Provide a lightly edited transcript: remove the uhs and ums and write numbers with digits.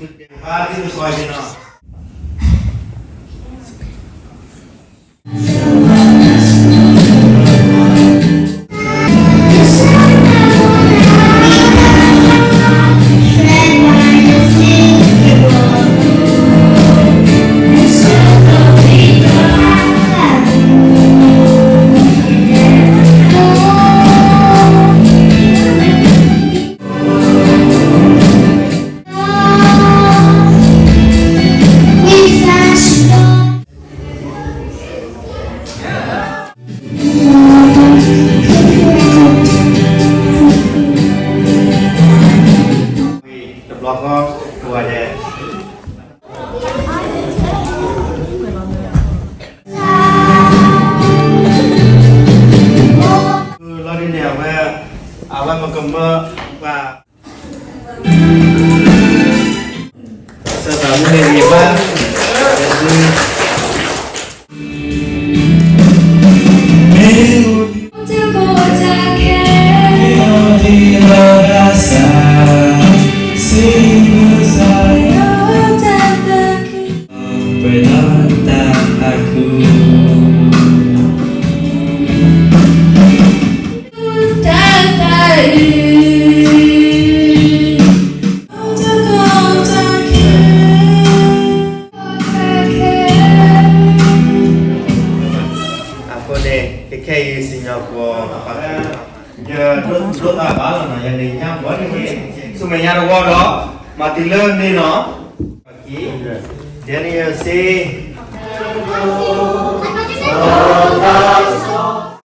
Pati tu soal ni. Blog dua deh. Lalu ni awak menggembak apa? Setamu ni apa? Cái sinh nhật của giờ lúc ta bảo là nó nhận định nhau có những cái số mình nhau đó mà thì lên đi nó. Jadi si